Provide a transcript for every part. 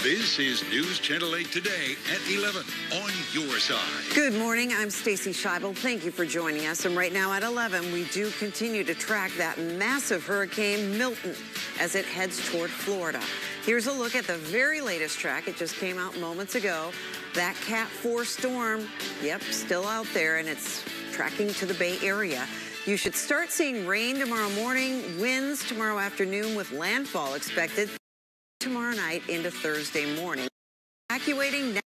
This is News Channel 8 today at 11 on your side. Good morning. I'm Stacy Scheibel. Thank you for joining us. And right now at 11, we do continue to track that massive hurricane Milton as it heads toward Florida. Here's a look at the very latest track. It just came out moments ago. That Cat 4 storm, yep, still out there, and it's tracking to the Bay Area. You should start seeing rain tomorrow morning, winds tomorrow afternoon with landfall expected tomorrow night into Thursday morning. Evacuating now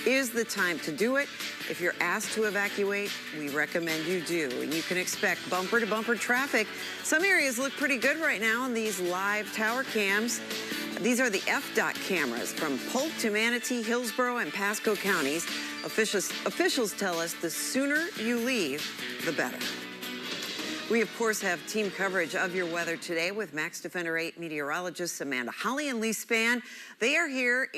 is the time to do it. If you're asked to evacuate, we recommend you do. And you can expect bumper-to-bumper traffic. Some areas look pretty good right now on these live tower cams. These are the FDOT cameras from Polk to Manatee, Hillsborough, and Pasco counties. Officials tell us the sooner you leave, the better. We, of course, have team coverage of your weather today with Max Defender 8 meteorologists Amanda Holly and Lee Spann. They are here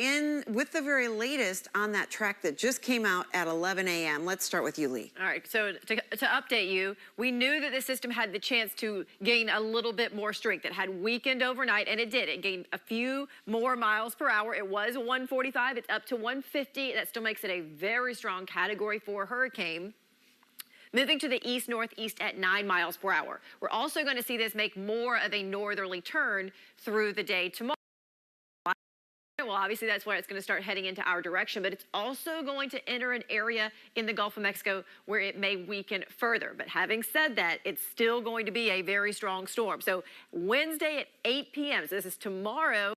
with the very latest on that track that just came out at 11 a.m. Let's start with you, Lee. All right, so to update you, we knew that the system had the chance to gain a little bit more strength. It had weakened overnight, and it did. It gained a few more miles per hour. It was 145. It's up to 150. That still makes it a very strong Category 4 hurricane. Moving to the east-northeast at 9 miles per hour. We're also going to see this make more of a northerly turn through the day tomorrow. Well, obviously, that's where it's going to start heading into our direction, but it's also going to enter an area in the Gulf of Mexico where it may weaken further. But having said that, it's still going to be a very strong storm. So Wednesday at 8 p.m., so this is tomorrow,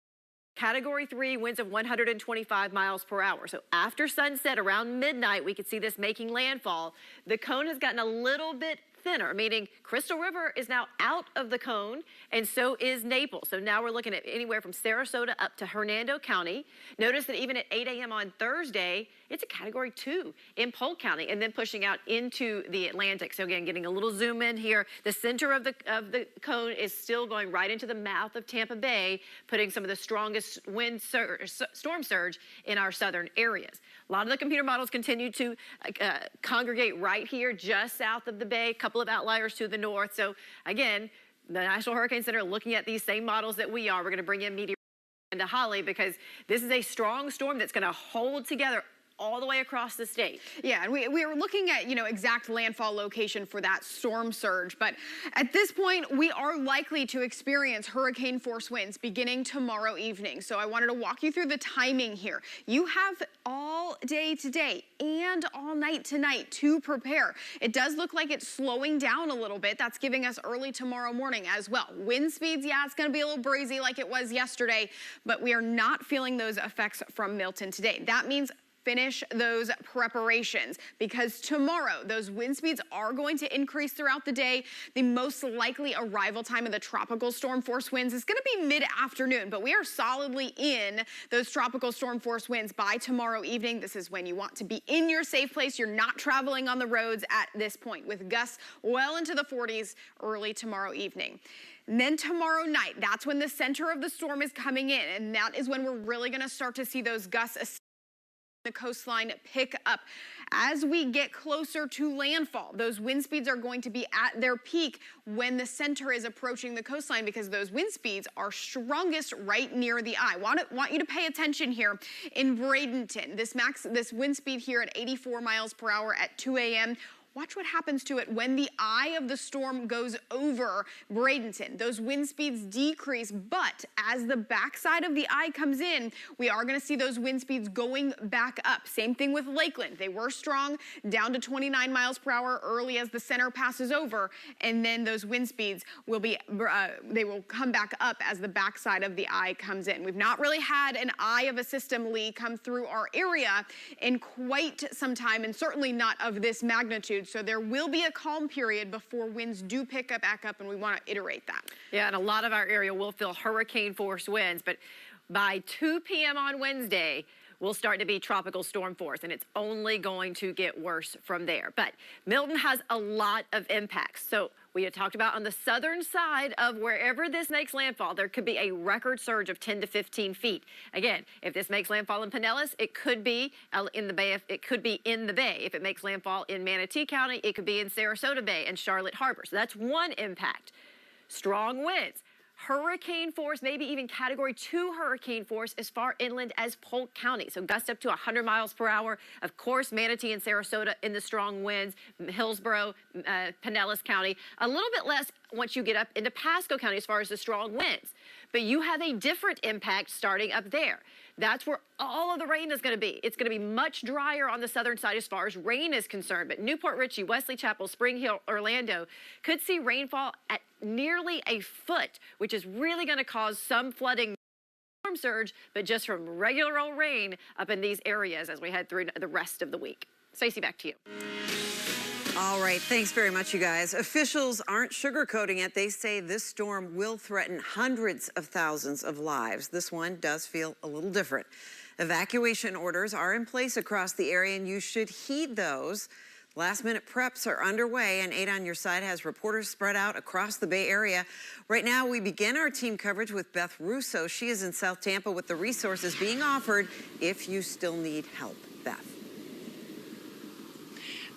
Category 3 winds of 125 miles per hour. So after sunset, around midnight, we could see this making landfall. The cone has gotten a little bit thinner, meaning Crystal River is now out of the cone, and so is Naples. So now we're looking at anywhere from Sarasota up to Hernando County. Notice that even at 8 a.m. on Thursday, it's a Category 2 in Polk County, and then pushing out into the Atlantic. So again, getting a little zoom in here. The center of the cone is still going right into the mouth of Tampa Bay, putting some of the strongest storm surge in our southern areas. A lot of the computer models continue to congregate right here, just south of the bay, a couple of outliers to the north. So again, the National Hurricane Center looking at these same models that we are. We're going to bring in meteorologist Amanda Holly because this is a strong storm that's going to hold together all the way across the state. Yeah, and we were looking at, exact landfall location for that storm surge. But at this point, we are likely to experience hurricane force winds beginning tomorrow evening. So I wanted to walk you through the timing here. You have all day today and all night tonight to prepare. It does look like it's slowing down a little bit. That's giving us early tomorrow morning as well. Wind speeds, yeah, it's going to be a little breezy like it was yesterday, but we are not feeling those effects from Milton today. That means finish those preparations because tomorrow those wind speeds are going to increase throughout the day. The most likely arrival time of the tropical storm force winds is going to be mid-afternoon, but we are solidly in those tropical storm force winds by tomorrow evening. This is when you want to be in your safe place. You're not traveling on the roads at this point with gusts well into the 40s early tomorrow evening. And then tomorrow night, that's when the center of the storm is coming in, and that is when we're really going to start to see those gusts the coastline pick up. As we get closer to landfall, those wind speeds are going to be at their peak when the center is approaching the coastline because those wind speeds are strongest right near the eye. Want you to pay attention here in Bradenton. This wind speed here at 84 miles per hour at 2 a.m. Watch what happens to it when the eye of the storm goes over Bradenton. Those wind speeds decrease, but as the backside of the eye comes in, we are going to see those wind speeds going back up. Same thing with Lakeland. They were strong, down to 29 miles per hour early as the center passes over, and then those wind speeds will be, they will come back up as the backside of the eye comes in. We've not really had an eye of a system, Lee, come through our area in quite some time, and certainly not of this magnitude. So there will be a calm period before winds do pick up back up, and we want to iterate that. Yeah, and a lot of our area will feel hurricane force winds, but by 2 p.m. on Wednesday, we'll start to be tropical storm force, and it's only going to get worse from there. But Milton has a lot of impacts. So we had talked about on the southern side of wherever this makes landfall, there could be a record surge of 10 to 15 feet. Again, if this makes landfall in Pinellas, it could be in the Bay. It could be in the Bay. If it makes landfall in Manatee County, it could be in Sarasota Bay and Charlotte Harbor. So that's one impact. Strong winds. hurricane force, maybe even category 2 hurricane force as far inland as Polk County. So gusts up to 100 miles per hour. Of course, Manatee and Sarasota in the strong winds, Hillsborough, Pinellas County. A little bit less once you get up into Pasco County as far as the strong winds. But you have a different impact starting up there. That's where all of the rain is going to be. It's going to be much drier on the southern side as far as rain is concerned. But Newport Richey, Wesley Chapel, Spring Hill, Orlando could see rainfall at nearly a foot, which is really going to cause some flooding, storm surge, but just from regular old rain up in these areas as we head through the rest of the week. Stacey, back to you. All right, thanks very much, you guys. Officials aren't sugarcoating it. They say this storm will threaten hundreds of thousands of lives. This one does feel a little different. Evacuation orders are in place across the area, and you should heed those. Last-minute preps are underway, and 8 on Your Side has reporters spread out across the Bay Area. Right now, we begin our team coverage with Beth Russo. She is in South Tampa with the resources being offered if you still need help. Beth.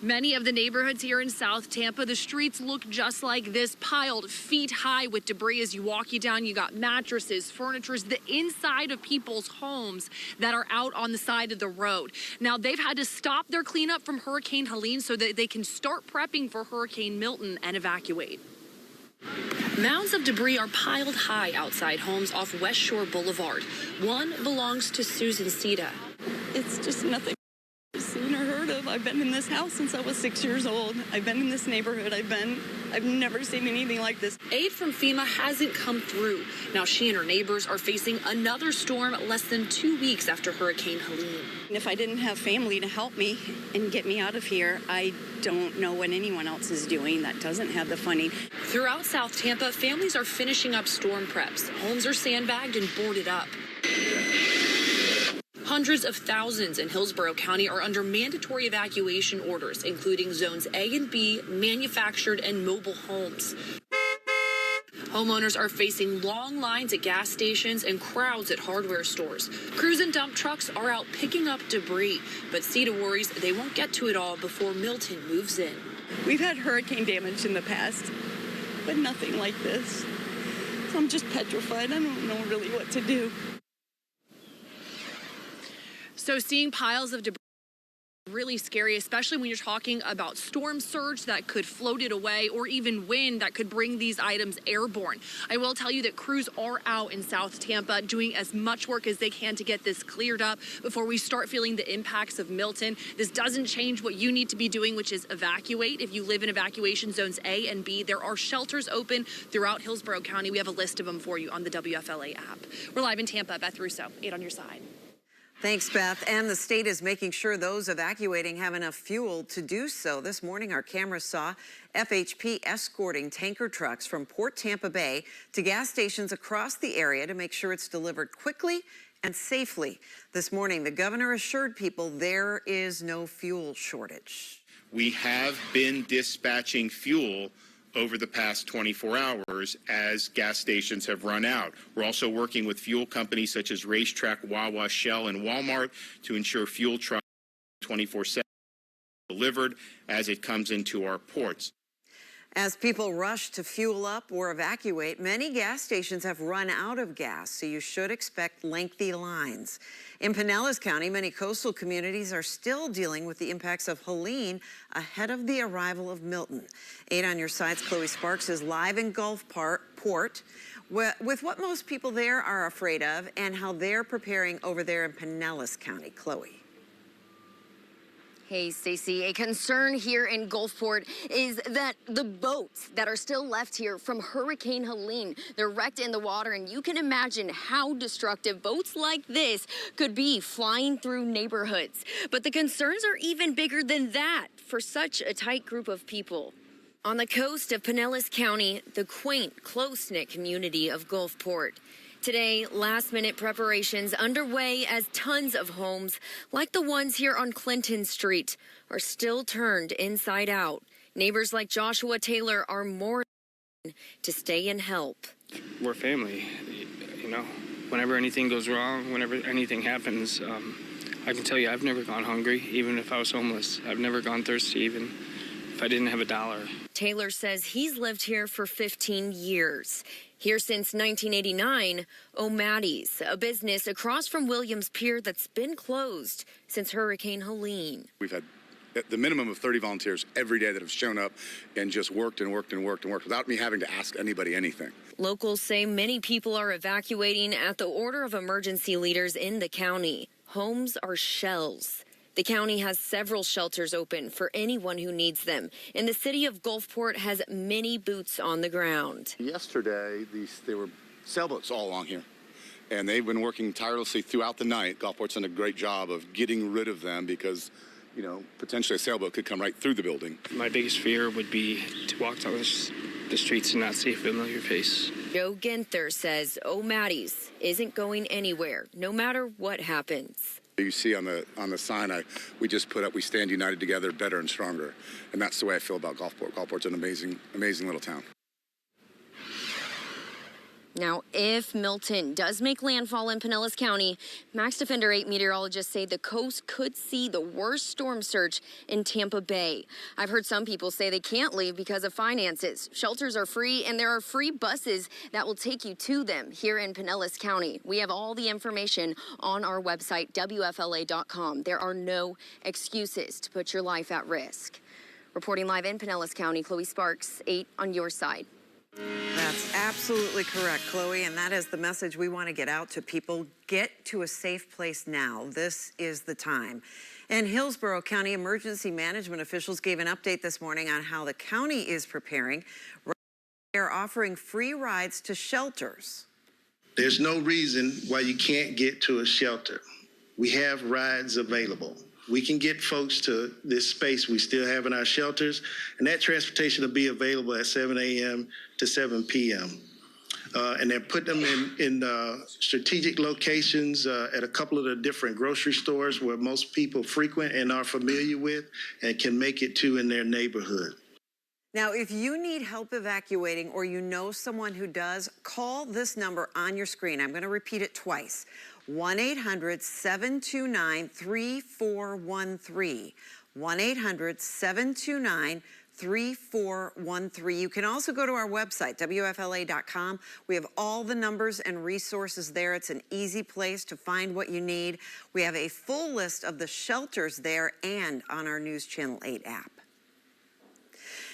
Many of the neighborhoods here in South Tampa, the streets look just like this, piled feet high with debris as you walk down. You got mattresses, furniture, the inside of people's homes that are out on the side of the road. Now, they've had to stop their cleanup from Hurricane Helene so that they can start prepping for Hurricane Milton and evacuate. Mounds of debris are piled high outside homes off West Shore Boulevard. One belongs to Susan Sita. It's just nothing I've seen or heard of. I've been in this house since I was 6 years old. I've been in this neighborhood. I've never seen anything like this. Aid from FEMA hasn't come through. Now she and her neighbors are facing another storm less than 2 weeks after Hurricane Helene. If I didn't have family to help me and get me out of here, I don't know what anyone else is doing that doesn't have the funding. Throughout South Tampa, families are finishing up storm preps. Homes are sandbagged and boarded up. Hundreds of thousands in Hillsborough County are under mandatory evacuation orders, including zones A and B, manufactured and mobile homes. Homeowners are facing long lines at gas stations and crowds at hardware stores. Crews and dump trucks are out picking up debris, but Sita worries they won't get to it all before Milton moves in. We've had hurricane damage in the past, but nothing like this. So I'm just petrified. I don't know really what to do. So seeing piles of debris is really scary, especially when you're talking about storm surge that could float it away or even wind that could bring these items airborne. I will tell you that crews are out in South Tampa doing as much work as they can to get this cleared up before we start feeling the impacts of Milton. This doesn't change what you need to be doing, which is evacuate. If you live in evacuation zones A and B, there are shelters open throughout Hillsborough County. We have a list of them for you on the WFLA app. We're live in Tampa. Beth Russo, 8 on Your Side. Thanks, Beth. And the state is making sure those evacuating have enough fuel to do so. This morning, our cameras saw FHP escorting tanker trucks from Port Tampa Bay to gas stations across the area to make sure it's delivered quickly and safely. This morning, the governor assured people there is no fuel shortage. We have been dispatching fuel over the past 24 hours as gas stations have run out. We're also working with fuel companies such as Racetrack, Wawa, Shell, and Walmart to ensure fuel trucks 24/7 delivered as it comes into our ports. As people rush to fuel up or evacuate, many gas stations have run out of gas, so you should expect lengthy lines. In Pinellas County, many coastal communities are still dealing with the impacts of Helene ahead of the arrival of Milton. 8 on Your Side's Chloe Sparks is live in Gulfport with what most people there are afraid of and how they're preparing over there in Pinellas County. Chloe. Hey, Stacey, a concern here in Gulfport is that the boats that are still left here from Hurricane Helene, they're wrecked in the water, and you can imagine how destructive boats like this could be flying through neighborhoods. But the concerns are even bigger than that for such a tight group of people. On the coast of Pinellas County, the quaint, close-knit community of Gulfport. Today, last-minute preparations underway as tons of homes, like the ones here on Clinton Street, are still turned inside out. Neighbors like Joshua Taylor are more to stay and help. We're family, you know. Whenever anything goes wrong, whenever anything happens, I can tell you I've never gone hungry, even if I was homeless. I've never gone thirsty, even if I didn't have a dollar. Taylor says he's lived here for 15 years. Here since 1989, O'Matty's, a business across from Williams Pier that's been closed since Hurricane Helene. We've had at the minimum of 30 volunteers every day that have shown up and just worked without me having to ask anybody anything. Locals say many people are evacuating at the order of emergency leaders in the county. Homes are shells. The county has several shelters open for anyone who needs them, and the city of Gulfport has many boots on the ground. Yesterday, there were sailboats all along here, and they've been working tirelessly throughout the night. Gulfport's done a great job of getting rid of them because, potentially a sailboat could come right through the building. My biggest fear would be to walk down the streets and not see a familiar face. Joe Ginther says O'Matty's isn't going anywhere, no matter what happens. You see on the sign we just put up, we stand united together, better and stronger. And that's the way I feel about Gulfport. Gulfport's an amazing, amazing little town. Now, if Milton does make landfall in Pinellas County, Max Defender 8 meteorologists say the coast could see the worst storm surge in Tampa Bay. I've heard some people say they can't leave because of finances. Shelters are free, and there are free buses that will take you to them here in Pinellas County. We have all the information on our website, WFLA.com. There are no excuses to put your life at risk. Reporting live in Pinellas County, Chloe Sparks, 8 on your side. That's absolutely correct, Chloe, and that is the message we want to get out to people. Get to a safe place now. This is the time. And Hillsborough County emergency management officials gave an update this morning on how the county is preparing. They are offering free rides to shelters. There's no reason why you can't get to a shelter. We have rides available. We can get folks to this space we still have in our shelters, and that transportation will be available at 7 a.m. to 7 p.m. And then put them in strategic locations at a couple of the different grocery stores where most people frequent and are familiar with and can make it to in their neighborhood. Now, if you need help evacuating or you know someone who does, call this number on your screen. I'm going to repeat it twice. 1-800-729-3413. 1-800-729-3413. You can also go to our website, WFLA.com. We have all the numbers and resources there. It's an easy place to find what you need. We have a full list of the shelters there and on our News Channel 8 app.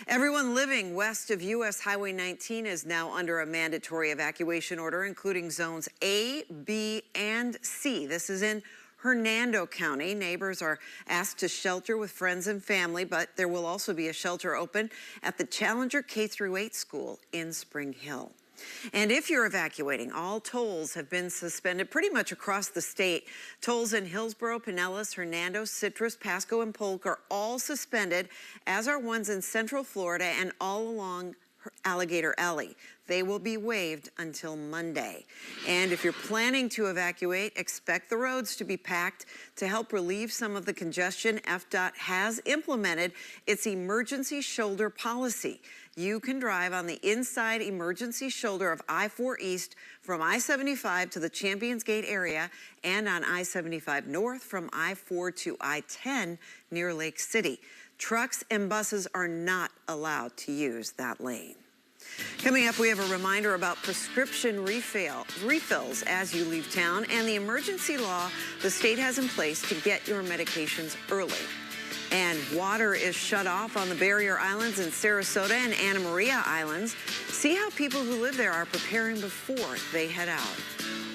Everyone living west of U.S. Highway 19 is now under a mandatory evacuation order, including zones A, B, and C. This is in Hernando County. Neighbors are asked to shelter with friends and family, but there will also be a shelter open at the Challenger K-8 school in Spring Hill. And if you're evacuating, all tolls have been suspended pretty much across the state. Tolls in Hillsborough, Pinellas, Hernando, Citrus, Pasco, and Polk are all suspended, as are ones in Central Florida and all along Alligator Alley. They will be waived until Monday. And if you're planning to evacuate, expect the roads to be packed. To help relieve some of the congestion, FDOT has implemented its emergency shoulder policy. You can drive on the inside emergency shoulder of I-4 East from I-75 to the Champions Gate area and on I-75 North from I-4 to I-10 near Lake City. Trucks and buses are not allowed to use that lane. Coming up, we have a reminder about prescription refills as you leave town and the emergency law the state has in place to get your medications early. And water is shut off on the Barrier Islands in Sarasota and Anna Maria Islands. See how people who live there are preparing before they head out.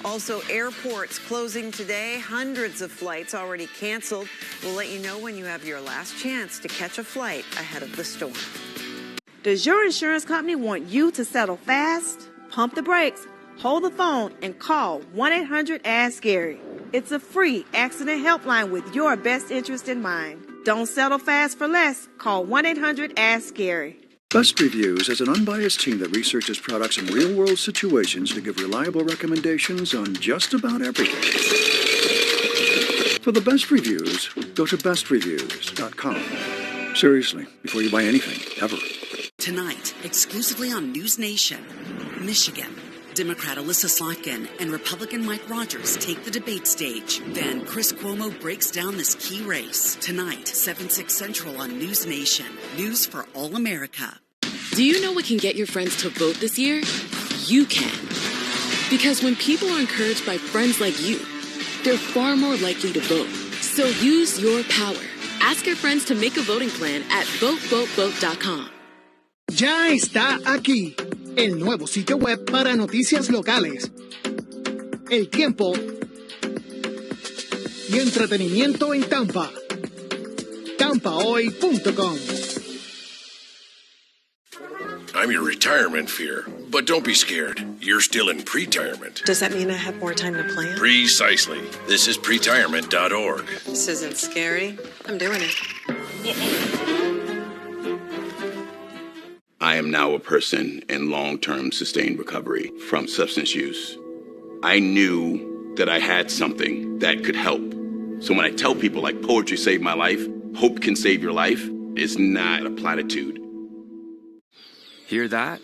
Also, airports closing today. Hundreds of flights already canceled. We'll let you know when you have your last chance to catch a flight ahead of the storm. Does your insurance company want you to settle fast? Pump the brakes, hold the phone, and call 1-800-ASK-GARY. It's a free accident helpline with your best interest in mind. Don't settle fast for less. Call 1-800-ASK-GARY. Best Reviews is an unbiased team that researches products in real-world situations to give reliable recommendations on just about everything. For the best reviews, go to bestreviews.com. Seriously, before you buy anything, ever. Tonight, exclusively on News Nation, Michigan. Democrat Alyssa Slotkin and Republican Mike Rogers take the debate stage. Then Chris Cuomo breaks down this key race. Tonight, 7/6 Central on News Nation. News for all America. Do you know what can get your friends to vote this year? You can. Because when people are encouraged by friends like you, they're far more likely to vote. So use your power. Ask your friends to make a voting plan at votevotevote.com. Ya está aquí el nuevo sitio web para noticias locales, el tiempo y entretenimiento en Tampa. TampaHoy.com. I'm your retirement fear, but don't be scared. You're still in pre-retirement. Does that mean I have more time to plan? Precisely. This is pretirement.org. This isn't scary. I'm doing it. I am now a person in long-term sustained recovery from substance use. I knew that I had something that could help. So when I tell people like poetry saved my life, hope can save your life, it's not a platitude. Hear that?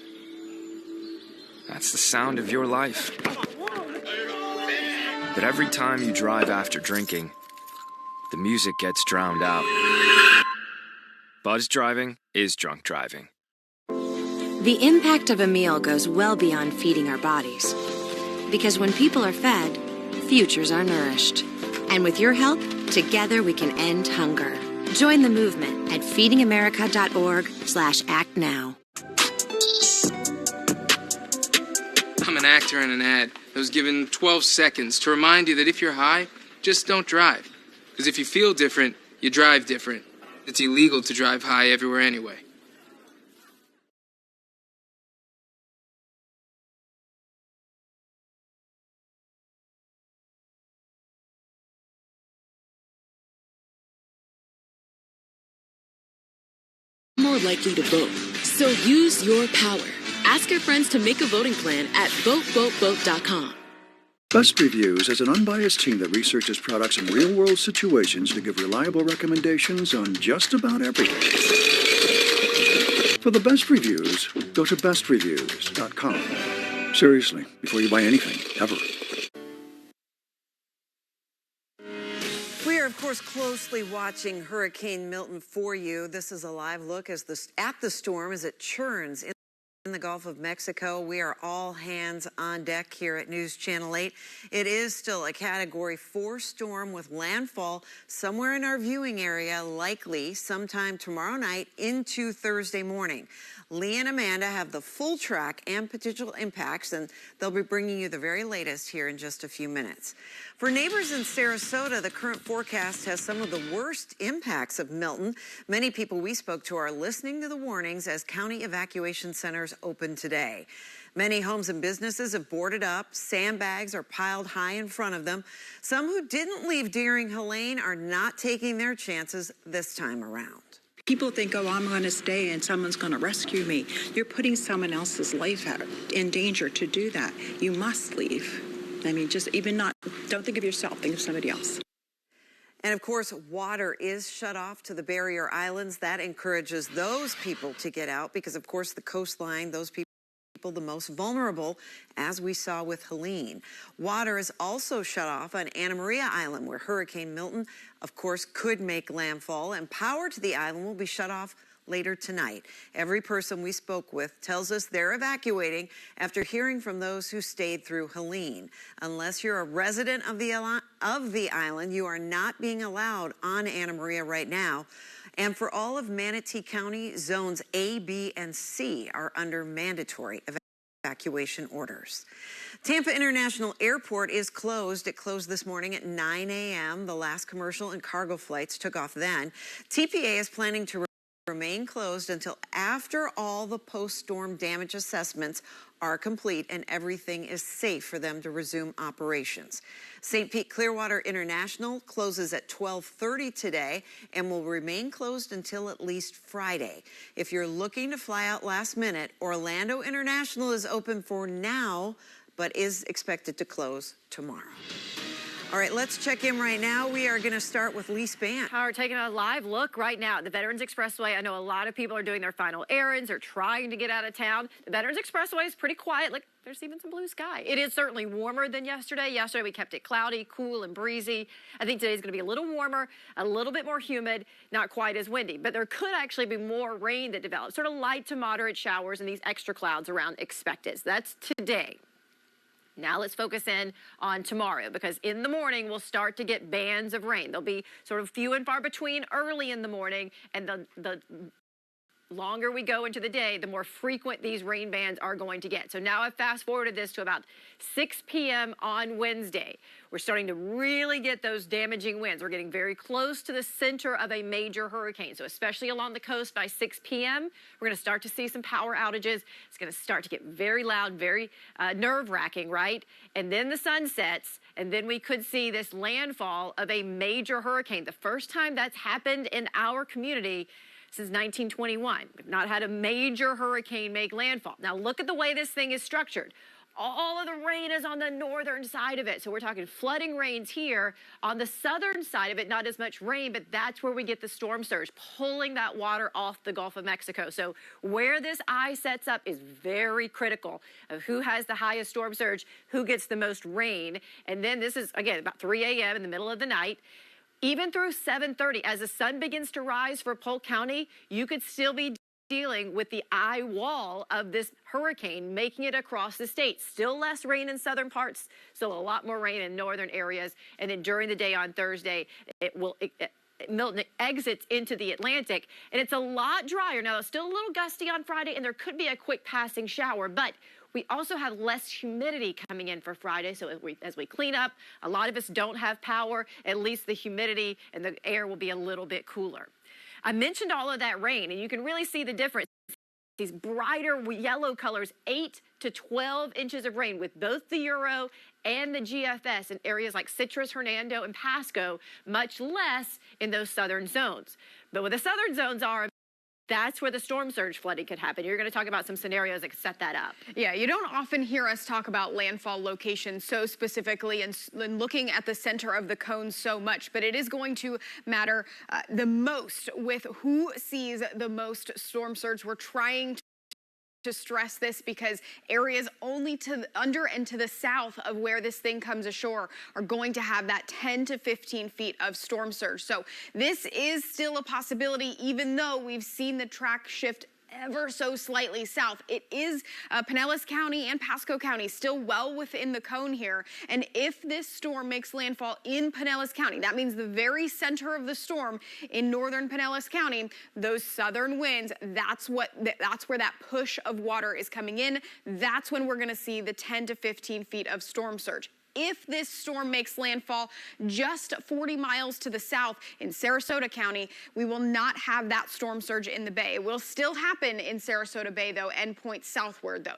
That's the sound of your life. But every time you drive after drinking, the music gets drowned out. Buzz driving is drunk driving. The impact of a meal goes well beyond feeding our bodies. Because when people are fed, futures are nourished. And with your help, together we can end hunger. Join the movement at feedingamerica.org/actnow. I'm an actor in an ad that was given 12 seconds to remind you that if you're high, just don't drive. Because if you feel different, you drive different. It's illegal to drive high everywhere anyway. More likely to vote. So use your power. Ask your friends to make a voting plan at votevotevote.com. Best Reviews is an unbiased team that researches products in real-world situations to give reliable recommendations on just about everything. For the best reviews, go to bestreviews.com. Seriously, before you buy anything, ever. We are, of course, closely watching Hurricane Milton for you. This is a live look at the storm as it churns in the Gulf of Mexico. We are all hands on deck here at News Channel 8. It is still a Category 4 storm with landfall somewhere in our viewing area, likely sometime tomorrow night into Thursday morning. Lee and Amanda have the full track and potential impacts, and they'll be bringing you the very latest here in just a few minutes. For neighbors in Sarasota, the current forecast has some of the worst impacts of Milton. Many people we spoke to are listening to the warnings as county evacuation centers open today. Many homes and businesses have boarded up. Sandbags are piled high in front of them. Some who didn't leave during Helene are not taking their chances this time around. People think, oh, I'm going to stay and someone's going to rescue me. You're putting someone else's life in danger to do that. You must leave. I mean, don't think of yourself, think of somebody else. And of course, water is shut off to the barrier islands. That encourages those people to get out because, of course, the coastline, those people the most vulnerable, as we saw with Helene. Water is also shut off on Anna Maria Island, where Hurricane Milton, of course, could make landfall, and power to the island will be shut off later tonight. Every person we spoke with tells us they're evacuating after hearing from those who stayed through Helene. Unless you're a resident of the island, you are not being allowed on Anna Maria right now. And for all of Manatee County, zones A, B, and C are under mandatory evacuation orders. Tampa International Airport is closed. It closed this morning at 9 a.m. The last commercial and cargo flights took off then. TPA is planning to remain closed until after all the post-storm damage assessments are complete and everything is safe for them to resume operations. St. Pete Clearwater International closes at 12:30 today and will remain closed until at least Friday. If you're looking to fly out last minute, Orlando International is open for now, but is expected to close tomorrow. All right, let's check in right now. We are going to start with Lee Span. We're taking a live look right now at the Veterans Expressway. I know a lot of people are doing their final errands or trying to get out of town. The Veterans Expressway is pretty quiet. Like, there's even some blue sky. It is certainly warmer than yesterday. Yesterday, we kept it cloudy, cool, and breezy. I think today's going to be a little warmer, a little bit more humid, not quite as windy. But there could actually be more rain that develops, sort of light to moderate showers and these extra clouds around expected. So that's today. Now let's focus in on tomorrow, because in the morning we'll start to get bands of rain. They'll be sort of few and far between early in the morning, and the longer we go into the day, the more frequent these rain bands are going to get. So now I've fast forwarded this to about 6 p.m. on Wednesday. We're starting to really get those damaging winds. We're getting very close to the center of a major hurricane. So especially along the coast by 6 p.m., we're going to start to see some power outages. It's going to start to get very loud, very nerve-wracking, right? And then the sun sets, and then we could see this landfall of a major hurricane. The first time that's happened in our community since 1921. We've not had a major hurricane make landfall. Now look at the way this thing is structured. All of the rain is on the northern side of it. So we're talking flooding rains here. On the southern side of it, not as much rain, but that's where we get the storm surge, pulling that water off the Gulf of Mexico. So where this eye sets up is very critical of who has the highest storm surge, who gets the most rain. And then this is, again, about 3 a.m. in the middle of the night. Even through 7:30, as the sun begins to rise for Polk County, you could still be dealing with the eye wall of this hurricane making it across the state. Still less rain in southern parts, still a lot more rain in northern areas. And then during the day on Thursday, Milton exits into the Atlantic, and it's a lot drier. Now, it's still a little gusty on Friday, and there could be a quick passing shower, but we also have less humidity coming in for Friday. So as we clean up, a lot of us don't have power. At least the humidity and the air will be a little bit cooler. I mentioned all of that rain, and you can really see the difference. These brighter yellow colors, 8 to 12 inches of rain with both the Euro and the GFS in areas like Citrus, Hernando, and Pasco, much less in those southern zones. But where the southern zones are, that's where the storm surge flooding could happen. You're going to talk about some scenarios that could set that up. Yeah, you don't often hear us talk about landfall locations so specifically and looking at the center of the cone so much, but it is going to matter the most with who sees the most storm surge. We're trying to stress this because areas only to under and to the south of where this thing comes ashore are going to have that 10 to 15 feet of storm surge. So this is still a possibility, even though we've seen the track shift ever so slightly south. It is Pinellas County and Pasco County still well within the cone here. And if this storm makes landfall in Pinellas County, that means the very center of the storm in northern Pinellas County, those southern winds, that's where that push of water is coming in. That's when we're going to see the 10 to 15 feet of storm surge. If this storm makes landfall just 40 miles to the south in Sarasota County, we will not have that storm surge in the bay. It will still happen in Sarasota Bay, though, and point southward, though.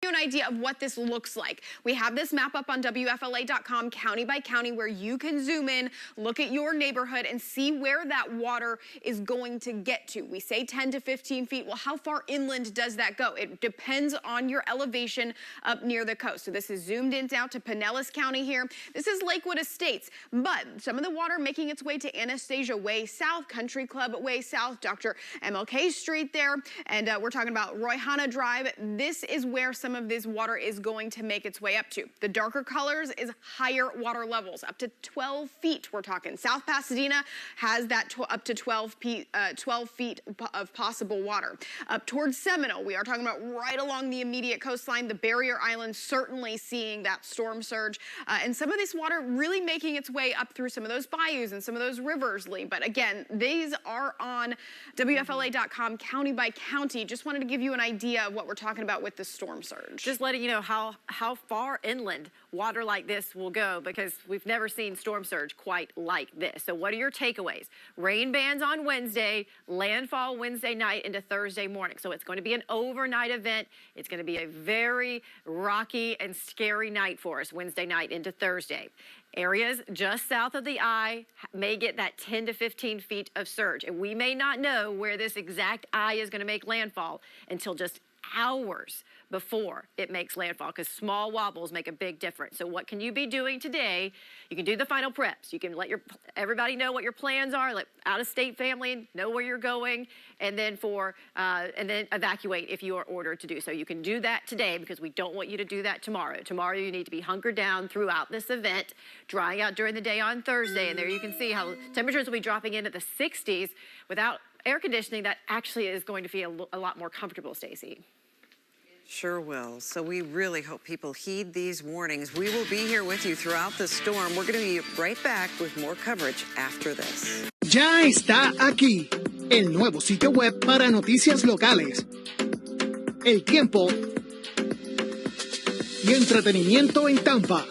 An idea of what this looks like. We have this map up on WFLA.com county by county where you can zoom in, look at your neighborhood and see where that water is going to get to. We say 10 to 15 feet. Well, how far inland does that go? It depends on your elevation up near the coast. So this is zoomed in out to Pinellas County here. This is Lakewood Estates, but some of the water making its way to Anastasia way south, Country Club way south, Dr. MLK Street there, and we're talking about Roy Hanna Drive. This is where some of this water is going to make its way up to. The darker colors is higher water levels, up to 12 feet. We're talking South Pasadena has that up to 12 feet of possible water. Up towards Seminole, we are talking about right along the immediate coastline, the barrier islands certainly seeing that storm surge. And some of this water really making its way up through some of those bayous and some of those rivers, Lee. But again, these are on WFLA.com county by county. Just wanted to give you an idea of what we're talking about with the storm surge. Just letting you know how far inland water like this will go, because we've never seen storm surge quite like this. So what are your takeaways? Rain bands on Wednesday, landfall Wednesday night into Thursday morning. So it's going to be an overnight event. It's going to be a very rocky and scary night for us Wednesday night into Thursday. Areas just south of the eye may get that 10 to 15 feet of surge. And we may not know where this exact eye is going to make landfall until just hours before it makes landfall, because small wobbles make a big difference. So what can you be doing today? You can do the final preps. You can let everybody know what your plans are, let out-of-state family know where you're going, and then evacuate if you are ordered to do so. You can do that today because we don't want you to do that tomorrow. Tomorrow you need to be hunkered down throughout this event, drying out during the day on Thursday, and there you can see how temperatures will be dropping into the 60s without air conditioning. That actually is going to feel a lot more comfortable, Stacey. Sure will. So we really hope people heed these warnings. We will be here with you throughout the storm. We're going to be right back with more coverage after this. Ya está aquí el nuevo sitio web para noticias locales, el tiempo y entretenimiento en Tampa.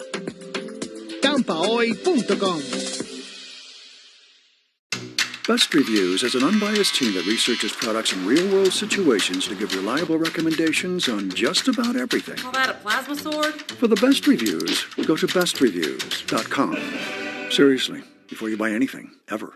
TampaHoy.com. Best Reviews is an unbiased team that researches products in real-world situations to give reliable recommendations on just about everything. Call that a plasma sword? For the best reviews, go to bestreviews.com. Seriously, before you buy anything, ever.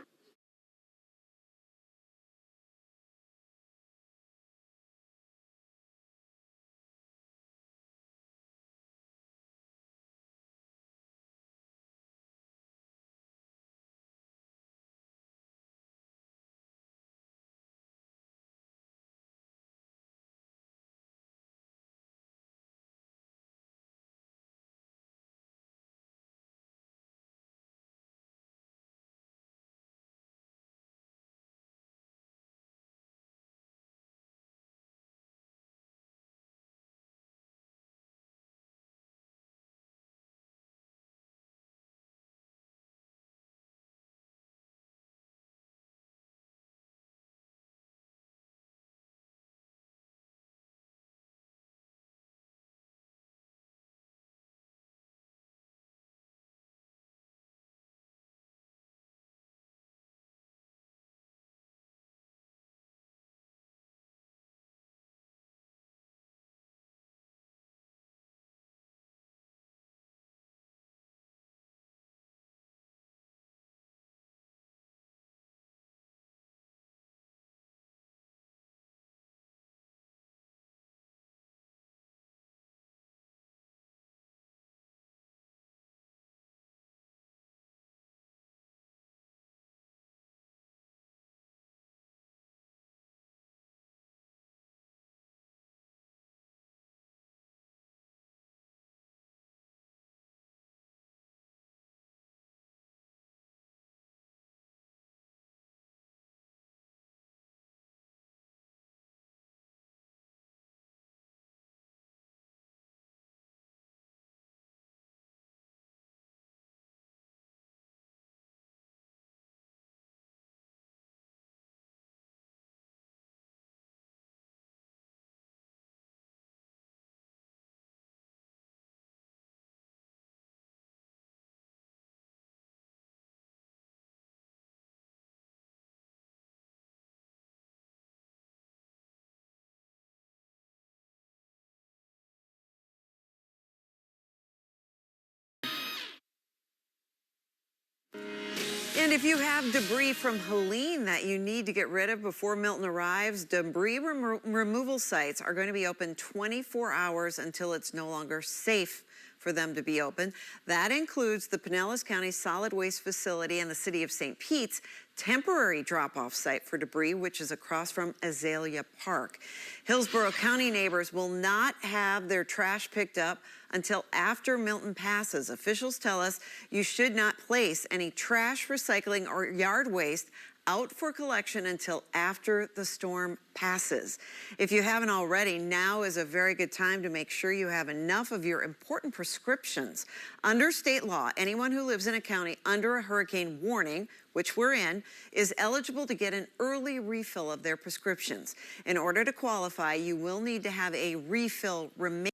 And if you have debris from Helene that you need to get rid of before Milton arrives, debris removal sites are going to be open 24 hours until it's no longer safe for them to be open. That includes the Pinellas County Solid Waste Facility and the City of St. Pete's temporary drop-off site for debris, which is across from Azalea Park. Hillsborough County neighbors will not have their trash picked up until after Milton passes. Officials tell us you should not place any trash, recycling, or yard waste out for collection until after the storm passes. If you haven't already, now is a very good time to make sure you have enough of your important prescriptions. Under state law, anyone who lives in a county under a hurricane warning, which we're in, is eligible to get an early refill of their prescriptions. In order to qualify, you will need to have a refill remaining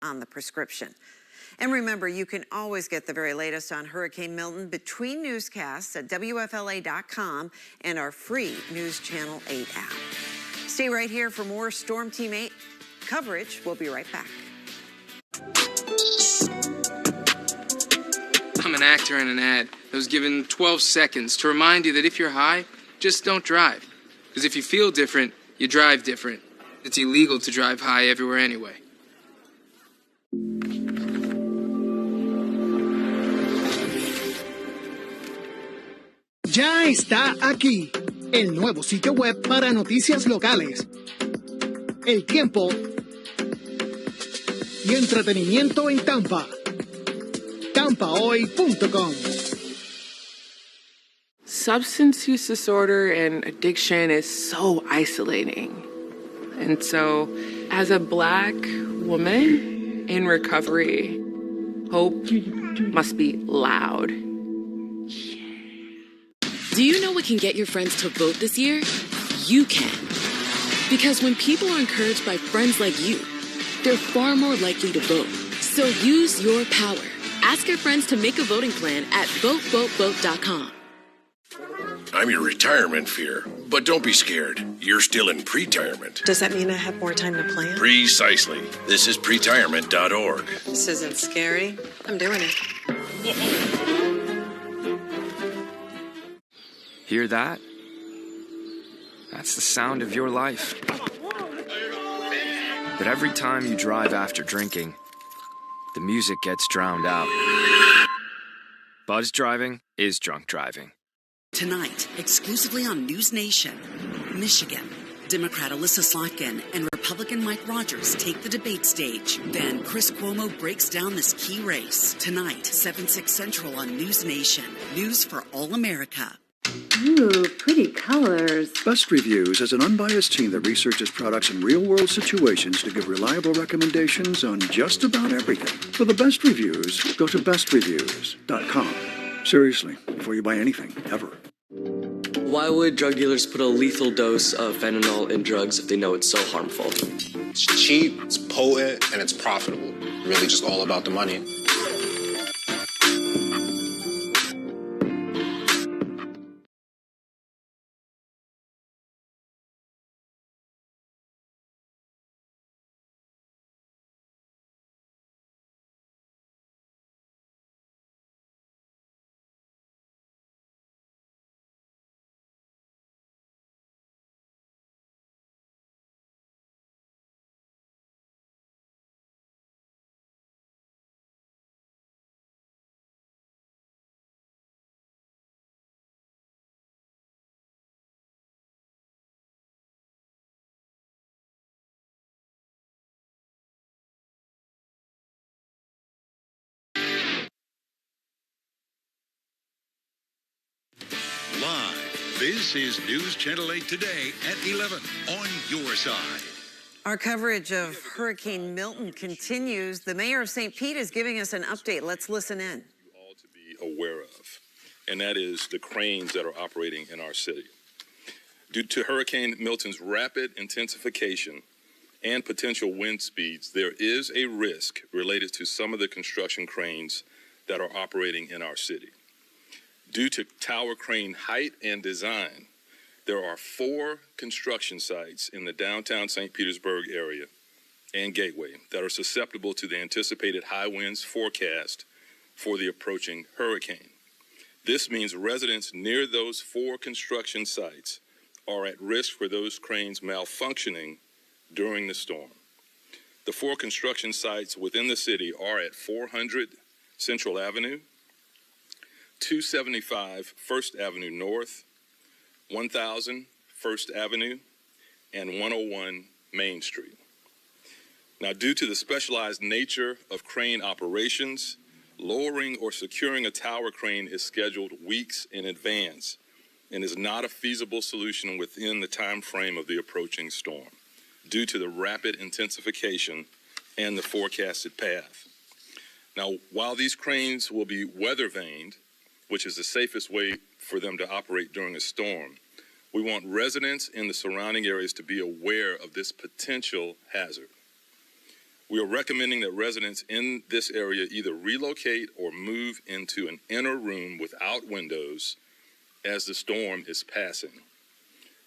on the prescription. And remember, you can always get the very latest on Hurricane Milton between newscasts at WFLA.com and our free News Channel 8 app. Stay right here for more Storm Team 8 coverage. We'll be right back. I'm an actor in an ad that was given 12 seconds to remind you that if you're high, just don't drive. Because if you feel different, you drive different. It's illegal to drive high everywhere anyway. Ya está aquí el nuevo sitio web para noticias locales, el tiempo y entretenimiento en Tampa. TampaHoy.com. Substance use disorder and addiction is so isolating. And so, as a Black woman in recovery, hope must be loud. Do you know what can get your friends to vote this year? You can. Because when people are encouraged by friends like you, they're far more likely to vote. So use your power. Ask your friends to make a voting plan at votevotevote.com. I'm your retirement fear, but don't be scared. You're still in pre-retirement. Does that mean I have more time to plan? Precisely. This is pretirement.org. This isn't scary. I'm doing it. Hear that? That's the sound of your life. But every time you drive after drinking, the music gets drowned out. Buzz driving is drunk driving. Tonight, exclusively on News Nation, Michigan. Democrat Alyssa Slotkin and Republican Mike Rogers take the debate stage. Then Chris Cuomo breaks down this key race. Tonight, 7/6 Central on News Nation. News for all America. Ooh, pretty colors. Best Reviews is an unbiased team that researches products in real-world situations to give reliable recommendations on just about everything. For the best reviews, go to bestreviews.com. Seriously, before you buy anything, ever. Why would drug dealers put a lethal dose of fentanyl in drugs if they know it's so harmful? It's cheap, it's potent, and it's profitable. Really just all about the money. Live, this is News Channel 8 Today at 11 on your side. Our coverage of Hurricane Milton continues. The mayor of St. Pete is giving us an update. Let's listen in. All to be aware of, and that is the cranes that are operating in our city. Due to Hurricane Milton's rapid intensification and potential wind speeds, there is a risk related to some of the construction cranes that are operating in our city. Due to tower crane height and design, there are 4 construction sites in the downtown St. Petersburg area and Gateway that are susceptible to the anticipated high winds forecast for the approaching hurricane. This means residents near those 4 construction sites are at risk for those cranes malfunctioning during the storm. The 4 construction sites within the city are at 400 Central Avenue, 275 First Avenue North, 1000 First Avenue, and 101 Main Street. Now, due to the specialized nature of crane operations, lowering or securing a tower crane is scheduled weeks in advance and is not a feasible solution within the time frame of the approaching storm due to the rapid intensification and the forecasted path. Now, while these cranes will be weather vaned, which is the safest way for them to operate during a storm, we want residents in the surrounding areas to be aware of this potential hazard. We are recommending that residents in this area either relocate or move into an inner room without windows as the storm is passing.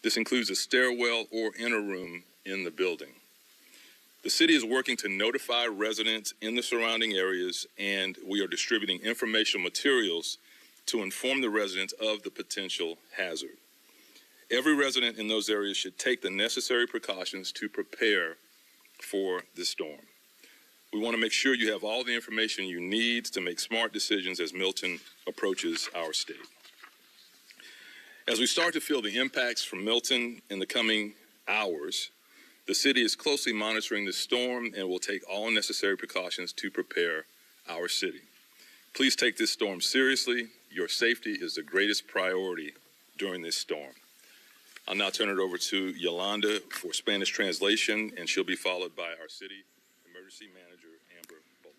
This includes a stairwell or inner room in the building. The city is working to notify residents in the surrounding areas, and we are distributing informational materials to inform the residents of the potential hazard. Every resident in those areas should take the necessary precautions to prepare for this storm. We want to make sure you have all the information you need to make smart decisions as Milton approaches our state. As we start to feel the impacts from Milton in the coming hours, the city is closely monitoring the storm and will take all necessary precautions to prepare our city. Please take this storm seriously. Your safety is the greatest priority during this storm. I'll now turn it over to Yolanda for Spanish translation, and she'll be followed by our city emergency manager, Amber Bolton.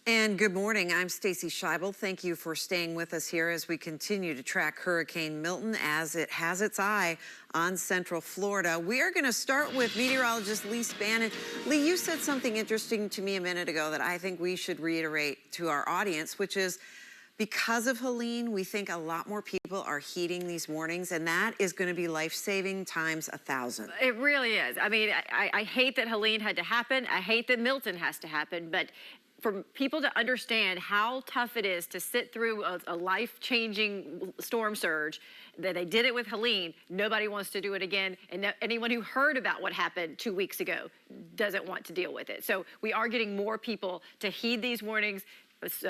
And good morning. I'm Stacy Scheibel. Thank you for staying with us here as we continue to track Hurricane Milton as it has its eye on Central Florida. We are going to start with meteorologist Lee Spann. Lee, you said something interesting to me a minute ago that I think we should reiterate to our audience, which is because of Helene, we think a lot more people are heeding these warnings, and that is going to be life-saving times 1,000. It really is. I mean, I hate that Helene had to happen. I hate that Milton has to happen, but for people to understand how tough it is to sit through a life-changing storm surge, that they did it with Helene, nobody wants to do it again, and anyone who heard about what happened 2 weeks ago doesn't want to deal with it. So we are getting more people to heed these warnings,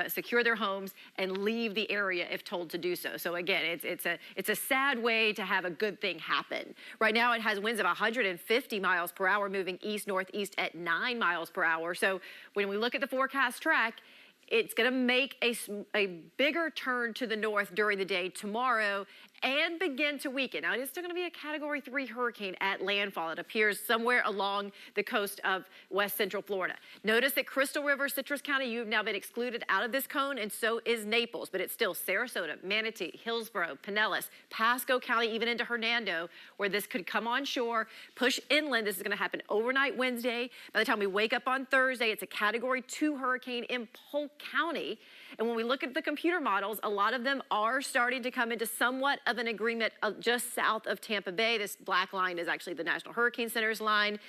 secure their homes, and leave the area if told to do so. So again, it's a sad way to have a good thing happen. Right now it has winds of 150 miles per hour moving east-northeast at 9 miles per hour. So when we look at the forecast track, it's going to make a bigger turn to the north during the day tomorrow and begin to weaken. Now, it is still going to be a Category 3 hurricane at landfall. It appears somewhere along the coast of west central Florida. Notice that Crystal River, Citrus County, you've now been excluded out of this cone, and so is Naples, but it's still Sarasota, Manatee, Hillsborough, Pinellas, Pasco County, even into Hernando, where this could come on shore, push inland. This is going to happen overnight Wednesday. By the time we wake up on Thursday, it's a Category 2 hurricane in Polk County. And when we look at the computer models, a lot of them are starting to come into somewhat of an agreement just south of Tampa Bay. This black line is actually the National Hurricane Center's line.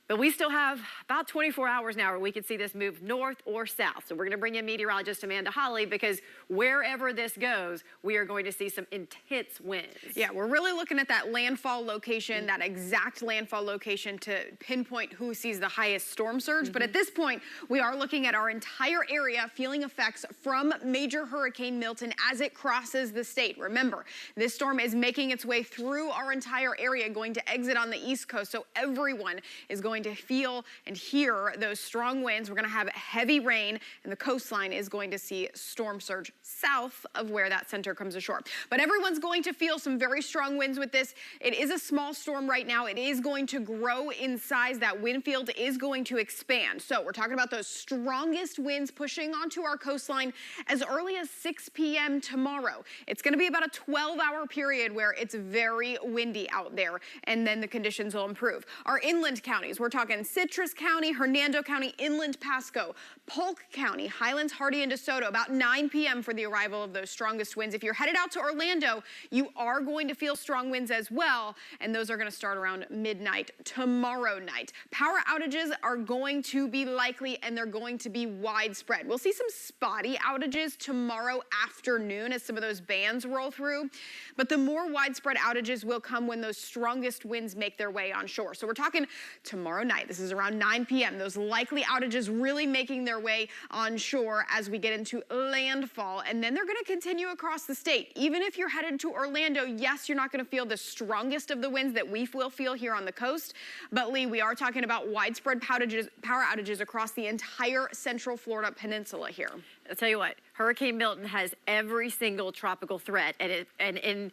But we still have about 24 hours now where we could see this move north or south. So we're going to bring in meteorologist Amanda Holly, because wherever this goes, we are going to see some intense winds. Yeah, we're really looking at that landfall location, that exact landfall location to pinpoint who sees the highest storm surge. But at this point, we are looking at our entire area feeling effects from Major Hurricane Milton as it crosses the state. Remember, this storm is making its way through our entire area, going to exit on the East Coast. So everyone is going to feel and hear those strong winds. We're going to have heavy rain, and the coastline is going to see storm surge south of where that center comes ashore. But everyone's going to feel some very strong winds with this. It is a small storm right now. It is going to grow in size. That wind field is going to expand. So we're talking about those strongest winds pushing onto our coastline as early as 6 p.m. tomorrow. It's going to be about a 12-hour period where it's very windy out there, and then the conditions will improve. Our inland counties, we're talking Citrus County, Hernando County, inland Pasco, Polk County, Highlands, Hardy, and DeSoto, about 9 p.m. for the arrival of those strongest winds. If you're headed out to Orlando, you are going to feel strong winds as well, and those are going to start around midnight tomorrow night. Power outages are going to be likely, and they're going to be widespread. We'll see some spotty outages tomorrow afternoon as some of those bands roll through, but the more widespread outages will come when those strongest winds make their way on shore. So we're talking tomorrow night. This is around 9 p.m. Those likely outages really making their way on shore as we get into landfall, and then they're going to continue across the state. Even if you're headed to Orlando, yes, you're not going to feel the strongest of the winds that we will feel here on the coast, but Lee, we are talking about widespread power outages across the entire Central Florida peninsula here. I'll tell you what, Hurricane Milton has every single tropical threat, and in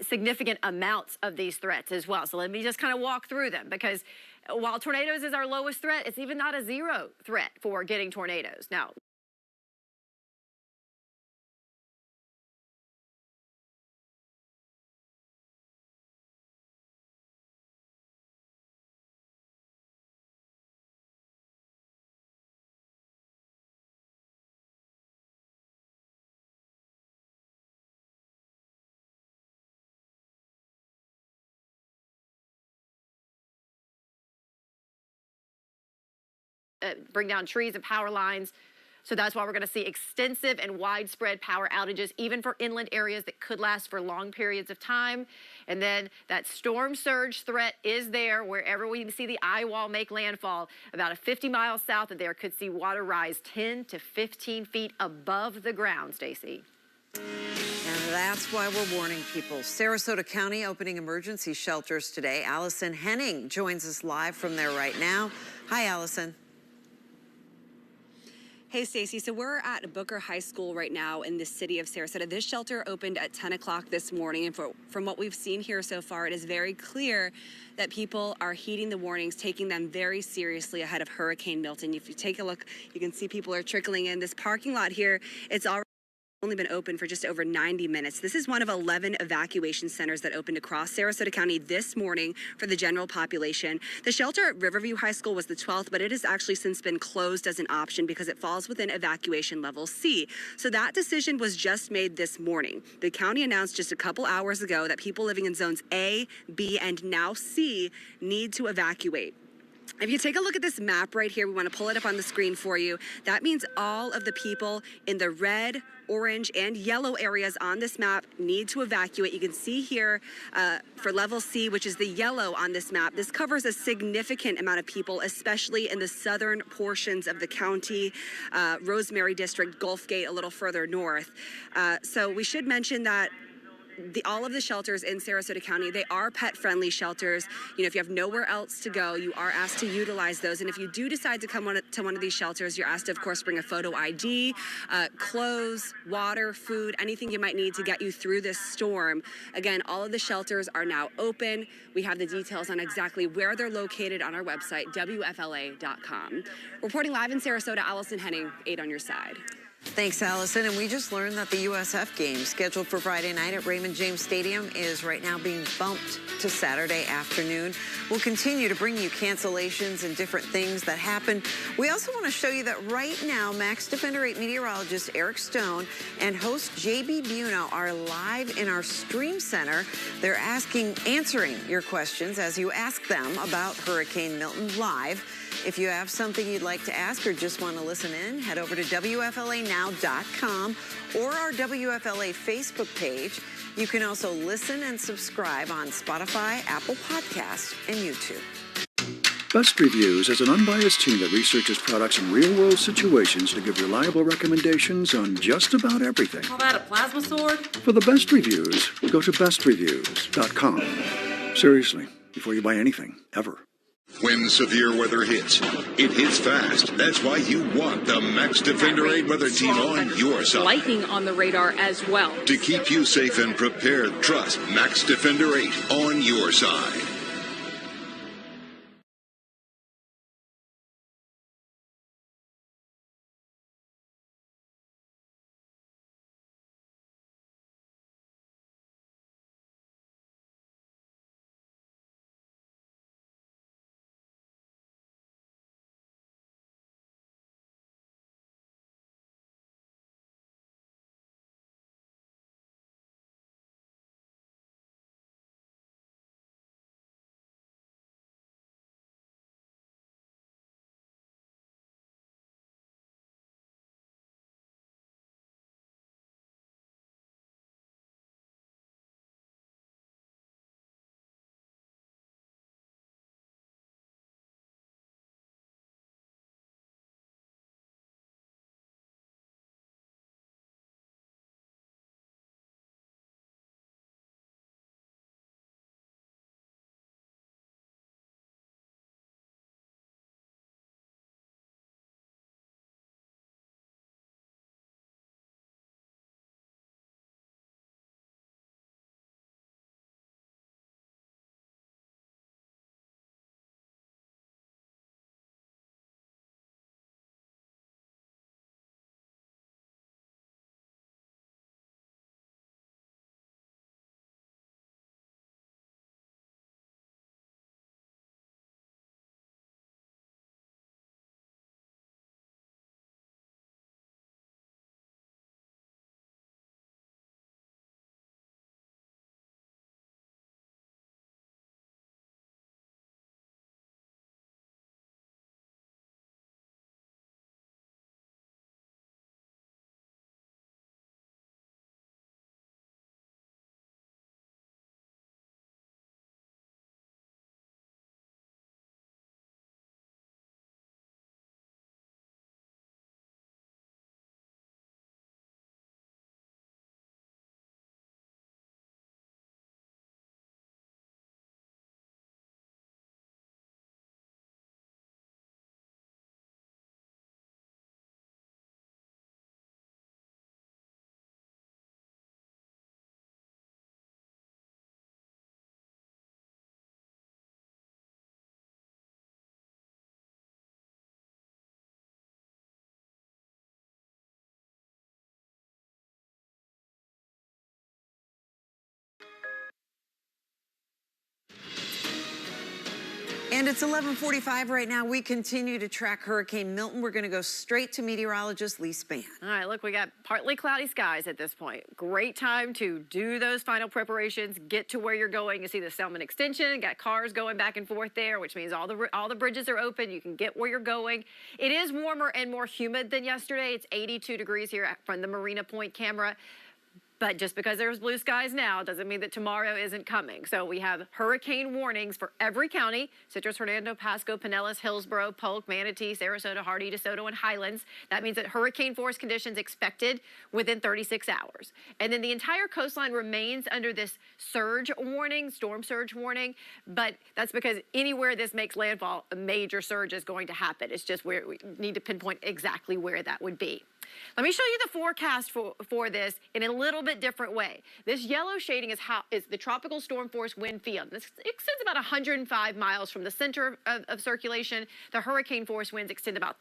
significant amounts of these threats as well. So let me just kind of walk through them, because while tornadoes is our lowest threat, it's even not a zero threat for getting tornadoes. Now, bring down trees and power lines. So that's why we're going to see extensive and widespread power outages, even for inland areas that could last for long periods of time. And then that storm surge threat is there wherever we see the eye wall make landfall. About 50 miles south of there could see water rise 10 to 15 feet above the ground, Stacey. And that's why we're warning people. Sarasota County opening emergency shelters today. Allison Henning joins us live from there right now. Hi, Allison. Hey, Stacey. So we're at Booker High School right now in the city of Sarasota. This shelter opened at 10 o'clock this morning. And from what we've seen here so far, it is very clear that people are heeding the warnings, taking them very seriously ahead of Hurricane Milton. If you take a look, you can see people are trickling in. This parking lot here, it's already only been open for just over 90 minutes. This is one of 11 evacuation centers that opened across Sarasota County this morning for the general population. The shelter at Riverview High School was the 12th, but it has actually since been closed as an option because it falls within evacuation level C. So that decision was just made this morning. The county announced just a couple hours ago that people living in zones A, B, and now C need to evacuate. If you take a look at this map right here, we want to pull it up on the screen for you. That means all of the people in the red, orange, and yellow areas on this map need to evacuate. You can see here for level C, which is the yellow on this map, this covers a significant amount of people, especially in the southern portions of the county, Rosemary District, Gulf Gate, a little further north. So we should mention that all of the shelters in Sarasota County, they are pet-friendly shelters. You know, if you have nowhere else to go, you are asked to utilize those. And if you do decide to come to one of these shelters, you're asked to, of course, bring a photo ID, clothes, water, food, anything you might need to get you through this storm. Again, all of the shelters are now open. We have the details on exactly where they're located on our website, WFLA.com. Reporting live in Sarasota, Allison Henning, 8 on your side. Thanks, Allison. And we just learned that the USF game scheduled for Friday night at Raymond James Stadium is right now being bumped to Saturday afternoon. We'll continue to bring you cancellations and different things that happen. We also want to show you that right now, Max Defender 8 meteorologist Eric Stone and host JB Buno are live in our Stream Center. They're answering your questions as you ask them about Hurricane Milton live. If you have something you'd like to ask or just want to listen in, head over to WFLAnow.com or our WFLA Facebook page. You can also listen and subscribe on Spotify, Apple Podcasts, and YouTube. Best Reviews is an unbiased team that researches products in real-world situations to give reliable recommendations on just about everything. Call that a plasma sword? For the best reviews, go to bestreviews.com. Seriously, before you buy anything, ever. When severe weather hits, it hits fast. That's why you want the Max Defender 8 weather team on your side. Lightning on the radar as well. To keep you safe and prepared, trust Max Defender 8 on your side. And it's 11:45 right now. We continue to track Hurricane Milton. We're going to go straight to meteorologist Lee Spann. All right, look, we got partly cloudy skies at this point. Great time to do those final preparations, get to where you're going. You see the Selman extension, got cars going back and forth there, which means all the bridges are open. You can get where you're going. It is warmer and more humid than yesterday. It's 82 degrees here from the Marina Point camera. But just because there's blue skies now doesn't mean that tomorrow isn't coming. So we have hurricane warnings for every county: Citrus, Hernando, Pasco, Pinellas, Hillsborough, Polk, Manatee, Sarasota, Hardee, DeSoto, and Highlands. That means that hurricane force conditions expected within 36 hours. And then the entire coastline remains under this surge warning, storm surge warning. But that's because anywhere this makes landfall, a major surge is going to happen. It's just where we need to pinpoint exactly where that would be. Let me show you the forecast for this in a little bit different way. This yellow shading is the tropical storm force wind field. This extends about 105 miles from the center of circulation. The hurricane force winds extend about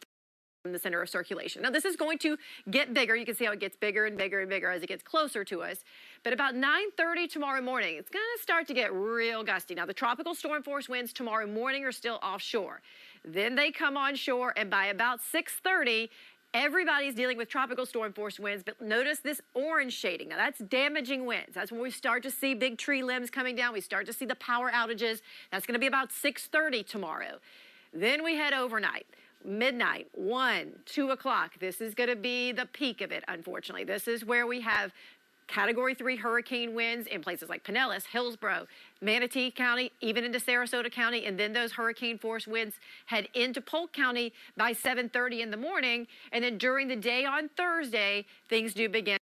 from the center of circulation. Now, this is going to get bigger. You can see how it gets bigger and bigger and bigger as it gets closer to us. But about 9:30 tomorrow morning, it's going to start to get real gusty. Now, the tropical storm force winds tomorrow morning are still offshore. Then they come onshore, and by about 6:30, everybody's dealing with tropical storm force winds, but notice this orange shading. Now, that's damaging winds. That's when we start to see big tree limbs coming down. We start to see the power outages. That's going to be about 6:30 tomorrow. Then we head overnight. Midnight, 1, 2 o'clock. This is going to be the peak of it, unfortunately. This is where we have Category 3 hurricane winds in places like Pinellas, Hillsborough, Manatee County, even into Sarasota County, and then those hurricane force winds head into Polk County by 7:30 in the morning. And then during the day on Thursday, things do begin.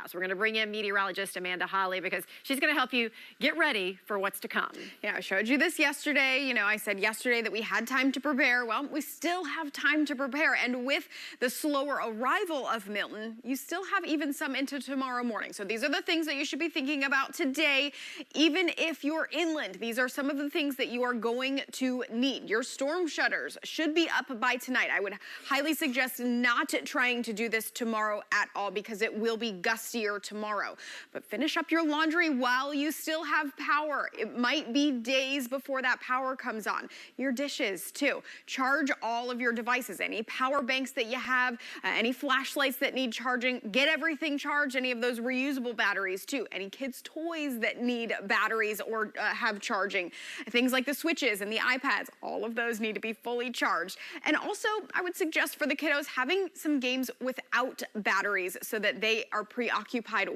So we're going to bring in meteorologist Amanda Holly because she's going to help you get ready for what's to come. Yeah, I showed you this yesterday. You know, I said yesterday that we had time to prepare. Well, we still have time to prepare. And with the slower arrival of Milton, you still have even some into tomorrow morning. So these are the things that you should be thinking about today. Even if you're inland, these are some of the things that you are going to need. Your storm shutters should be up by tonight. I would highly suggest not trying to do this tomorrow at all because it will be gusty tomorrow. But finish up your laundry while you still have power. It might be days before that power comes on. Your dishes too. Charge all of your devices. Any power banks that you have, any flashlights that need charging, get everything charged. Any of those reusable batteries too. Any kids' toys that need batteries or have charging. Things like the switches and the iPads, all of those need to be fully charged. And also, I would suggest for the kiddos having some games without batteries so that they are preoccupied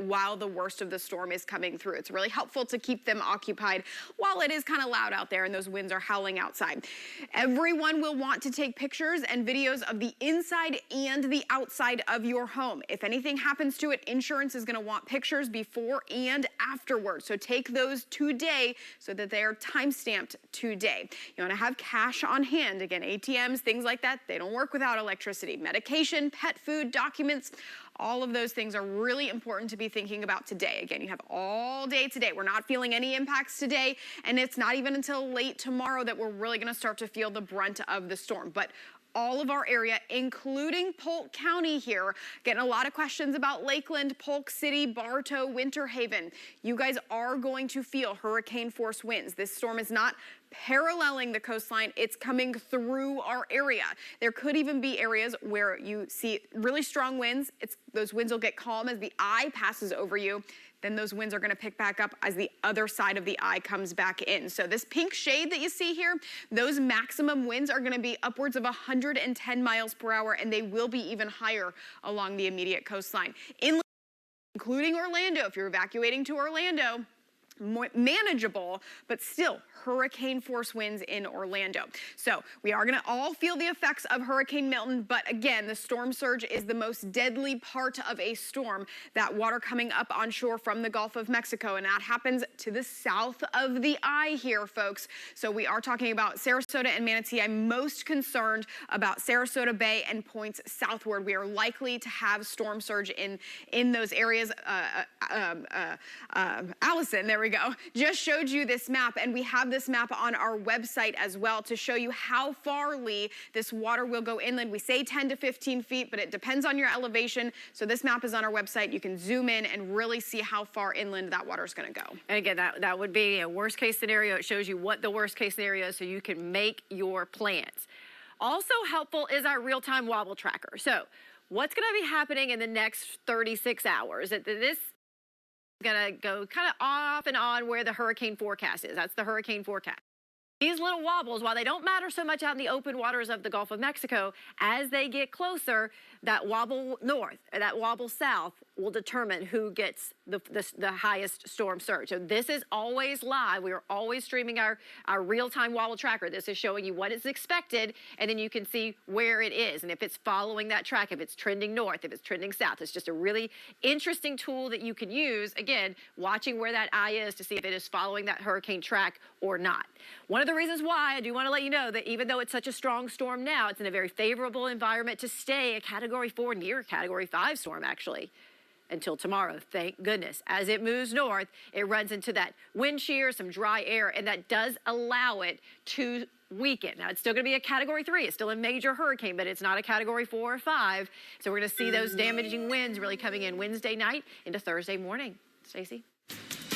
while the worst of the storm is coming through. It's really helpful to keep them occupied while it is kind of loud out there and those winds are howling outside. Everyone will want to take pictures and videos of the inside and the outside of your home. If anything happens to it, insurance is going to want pictures before and afterwards. So take those today so that they are time-stamped today. You want to have cash on hand. Again, ATMs, things like that, they don't work without electricity. Medication, pet food, documents, all of those things are really important to be thinking about today. Again, you have all day today. We're not feeling any impacts today, and it's not even until late tomorrow that we're really going to start to feel the brunt of the storm. But all of our area, including Polk County here, getting a lot of questions about Lakeland, Polk City, Bartow, Winter Haven. You guys are going to feel hurricane force winds. This storm is not paralleling the coastline, it's coming through our area. There could even be areas where you see really strong winds. Those winds will get calm as the eye passes over you. Then those winds are going to pick back up as the other side of the eye comes back in. So this pink shade that you see here, those maximum winds are going to be upwards of 110 miles per hour, and they will be even higher along the immediate coastline. Including Orlando, if you're evacuating to Orlando, manageable, but still hurricane force winds in Orlando. So we are going to all feel the effects of Hurricane Milton, but again, the storm surge is the most deadly part of a storm, that water coming up onshore from the Gulf of Mexico, and that happens to the south of the eye here, folks. So we are talking about Sarasota and Manatee. I'm most concerned about Sarasota Bay and points southward. We are likely to have storm surge in those areas. Allison, there we go. Just showed you this map, and we have this map on our website as well to show you how far, Lee, this water will go inland. We say 10 to 15 feet, but it depends on your elevation. So this map is on our website. You can zoom in and really see how far inland that water is going to go. And again, that would be a worst case scenario. It shows you what the worst case scenario is so you can make your plans. Also helpful is our real-time wobble tracker. So what's going to be happening in the next 36 hours? This is going to go kind of off and on where the hurricane forecast is. That's the hurricane forecast. These little wobbles, while they don't matter so much out in the open waters of the Gulf of Mexico, as they get closer, that wobble north or that wobble south will determine who gets the highest storm surge. So this is always live. We are always streaming our real-time wobble tracker. This is showing you what is expected, and then you can see where it is. And if it's following that track, if it's trending north, if it's trending south, it's just a really interesting tool that you can use, again, watching where that eye is to see if it is following that hurricane track or not. One of the reasons why I do want to let you know that even though it's such a strong storm now, it's in a very favorable environment to stay a Category 4 near Category 5 storm, actually, until tomorrow. Thank goodness. As it moves north, it runs into that wind shear, some dry air, and that does allow it to weaken. Now, it's still going to be a Category 3. It's still a major hurricane, but it's not a Category 4 or 5. So we're going to see those damaging winds really coming in Wednesday night into Thursday morning. Stacey?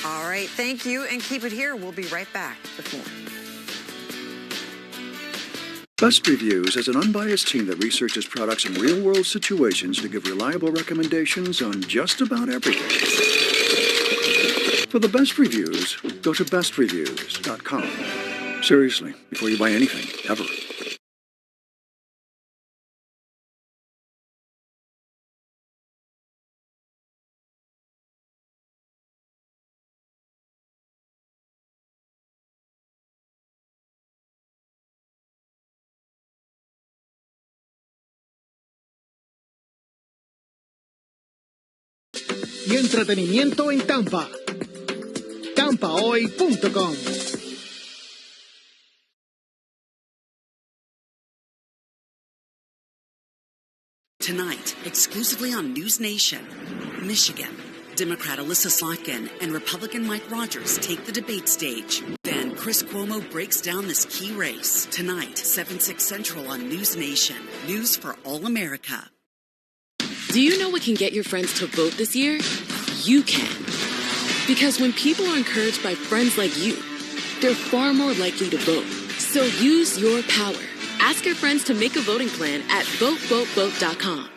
All right, thank you, and keep it here. We'll be right back with more. Best Reviews is an unbiased team that researches products in real-world situations to give reliable recommendations on just about everything. For the best reviews, go to bestreviews.com. Seriously, before you buy anything, ever. Y entretenimiento en Tampa. TampaHoy.com. Tonight, exclusively on News Nation, Michigan. Democrat Alyssa Slotkin and Republican Mike Rogers take the debate stage. Then Chris Cuomo breaks down this key race. Tonight, 7/6 Central on News Nation. News for all America. Do you know what can get your friends to vote this year? You can. Because when people are encouraged by friends like you, they're far more likely to vote. So use your power. Ask your friends to make a voting plan at votevotevote.com.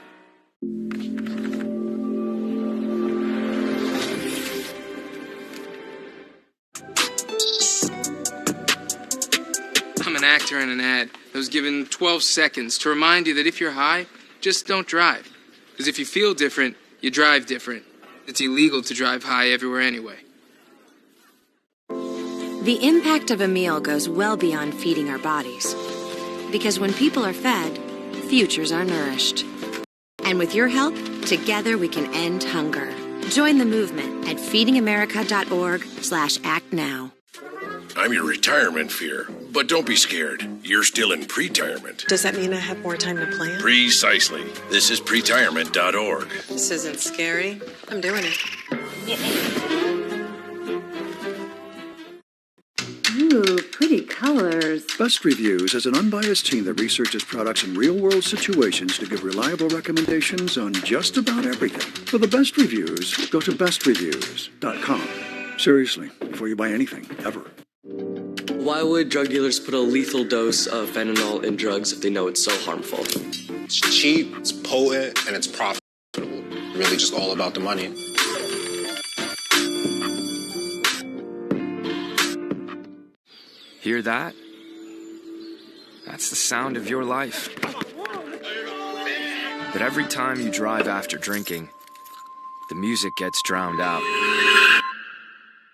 I'm an actor in an ad that was given 12 seconds to remind you that if you're high, just don't drive. Because if you feel different, you drive different. It's illegal to drive high everywhere anyway. The impact of a meal goes well beyond feeding our bodies. Because when people are fed, futures are nourished. And with your help, together we can end hunger. Join the movement at feedingamerica.org/actnow. I'm your retirement fear, but don't be scared. You're still in pre-tirement. Does that mean I have more time to plan? Precisely. This is pretirement.org. This isn't scary. I'm doing it. Ooh, pretty colors. Best Reviews is an unbiased team that researches products in real-world situations to give reliable recommendations on just about everything. For the best reviews, go to bestreviews.com. Seriously, before you buy anything, ever. Why would drug dealers put a lethal dose of fentanyl in drugs if they know it's so harmful? It's cheap, it's potent, and it's profitable. Really just all about the money. Hear that? That's the sound of your life. But every time you drive after drinking, the music gets drowned out.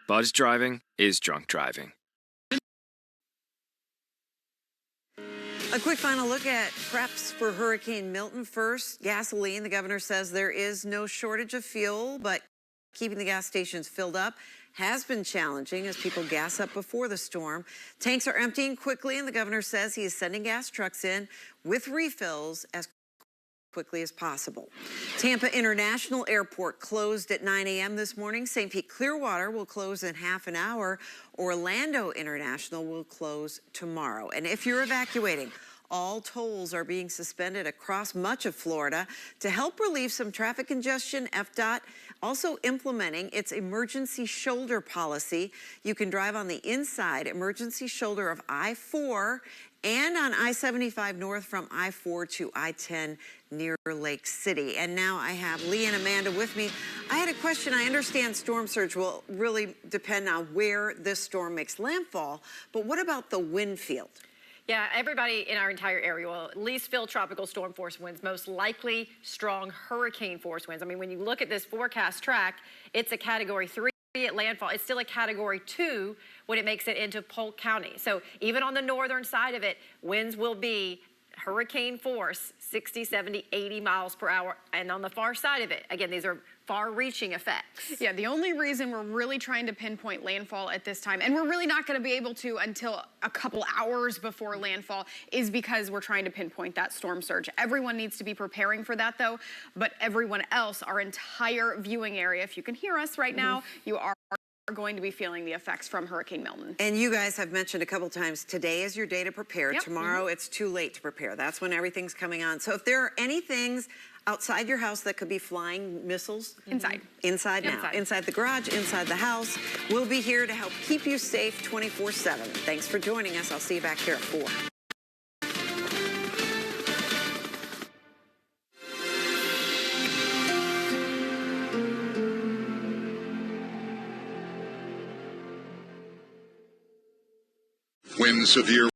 Buzz driving is drunk driving. A quick final look at preps for Hurricane Milton. First, gasoline. The governor says there is no shortage of fuel, but keeping the gas stations filled up has been challenging as people gas up before the storm. Tanks are emptying quickly, and the governor says he is sending gas trucks in with refills as quickly as possible. Tampa International Airport closed at 9 a.m. this morning. St. Pete Clearwater will close in half an hour. Orlando International will close tomorrow. And if you're evacuating, all tolls are being suspended across much of Florida to help relieve some traffic congestion. FDOT also implementing its emergency shoulder policy. You can drive on the inside emergency shoulder of I-4 and on I-75 north from I-4 to I-10 near Lake City. And now I have Lee and Amanda with me. I had a question. I understand storm surge will really depend on where this storm makes landfall, but what about the wind field? Yeah, everybody in our entire area will at least feel tropical storm force winds, most likely strong hurricane force winds. I mean, when you look at this forecast track, it's a Category 3 at landfall. It's still a Category 2 when it makes it into Polk County. So even on the northern side of it, winds will be hurricane force, 60, 70, 80 miles per hour. And on the far side of it, again, these are far-reaching effects. Yeah, the only reason we're really trying to pinpoint landfall at this time, and we're really not going to be able to until a couple hours before landfall, is because we're trying to pinpoint that storm surge. Everyone needs to be preparing for that, though, but everyone else, our entire viewing area, if you can hear us right now, you are going to be feeling the effects from Hurricane Milton. And you guys have mentioned a couple times, today is your day to prepare. Yep. Tomorrow it's too late to prepare. That's when everything's coming on. So if there are any things outside your house that could be flying missiles. Inside. Inside now. Inside the garage, inside the house. We'll be here to help keep you safe 24/7. Thanks for joining us. I'll see you back here at 4. When severe